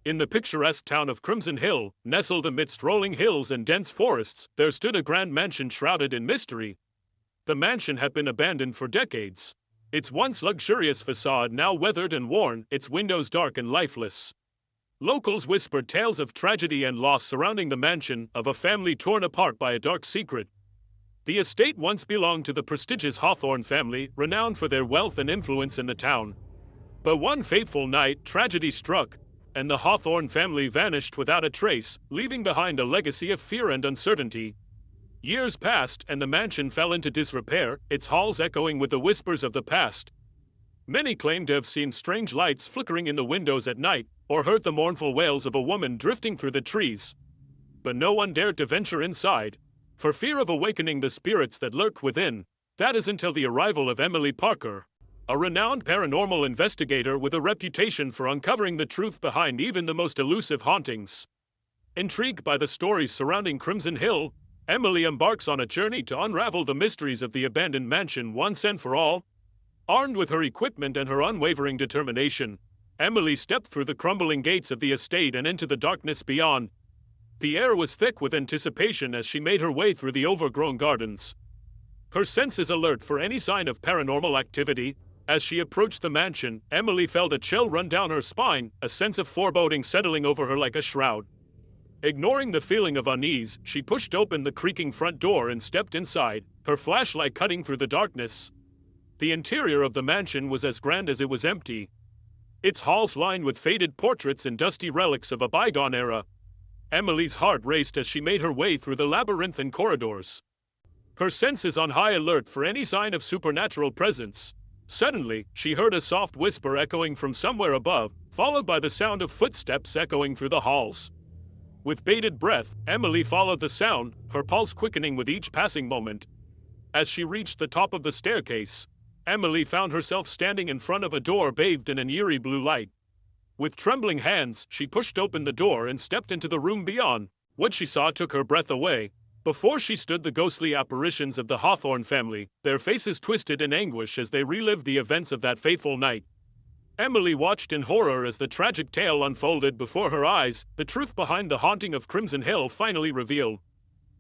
In the picturesque town of Crimson Hill, nestled amidst rolling hills and dense forests, there stood a grand mansion shrouded in mystery. The mansion had been abandoned for decades. Its once luxurious facade now weathered and worn, its windows dark and lifeless. Locals whispered tales of tragedy and loss surrounding the mansion, of a family torn apart by a dark secret. The estate once belonged to the prestigious Hawthorne family, renowned for their wealth and influence in the town. But one fateful night, tragedy struck, and the Hawthorne family vanished without a trace, leaving behind a legacy of fear and uncertainty. Years passed, and the mansion fell into disrepair, its halls echoing with the whispers of the past. Many claimed to have seen strange lights flickering in the windows at night, or heard the mournful wails of a woman drifting through the trees. But no one dared to venture inside, for fear of awakening the spirits that lurked within. That is until the arrival of Emily Parker, a renowned paranormal investigator with a reputation for uncovering the truth behind even the most elusive hauntings. Intrigued by the stories surrounding Crimson Hill, Emily embarks on a journey to unravel the mysteries of the abandoned mansion once and for all. Armed with her equipment and her unwavering determination, Emily stepped through the crumbling gates of the estate and into the darkness beyond. The air was thick with anticipation as she made her way through the overgrown gardens. Her senses alert for any sign of paranormal activity. As she approached the mansion, Emily felt a chill run down her spine, a sense of foreboding settling over her like a shroud. Ignoring the feeling of unease, she pushed open the creaking front door and stepped inside, her flashlight cutting through the darkness. The interior of the mansion was as grand as it was empty, its halls lined with faded portraits and dusty relics of a bygone era. Emily's heart raced as she made her way through the labyrinthine corridors, her senses on high alert for any sign of supernatural presence. Suddenly, she heard a soft whisper echoing from somewhere above, followed by the sound of footsteps echoing through the halls. With bated breath, Emily followed the sound, her pulse quickening with each passing moment. As she reached the top of the staircase, Emily found herself standing in front of a door bathed in an eerie blue light. With trembling hands, she pushed open the door and stepped into the room beyond. What she saw took her breath away. Before she stood the ghostly apparitions of the Hawthorne family, their faces twisted in anguish as they relived the events of that fateful night. Emily watched in horror as the tragic tale unfolded before her eyes, the truth behind the haunting of Crimson Hill finally revealed.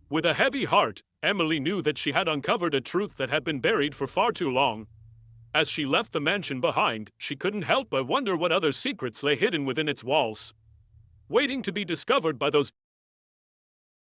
With a heavy heart, Emily knew that she had uncovered a truth that had been buried for far too long. As she left the mansion behind, she couldn't help but wonder what other secrets lay hidden within its walls, waiting to be discovered by those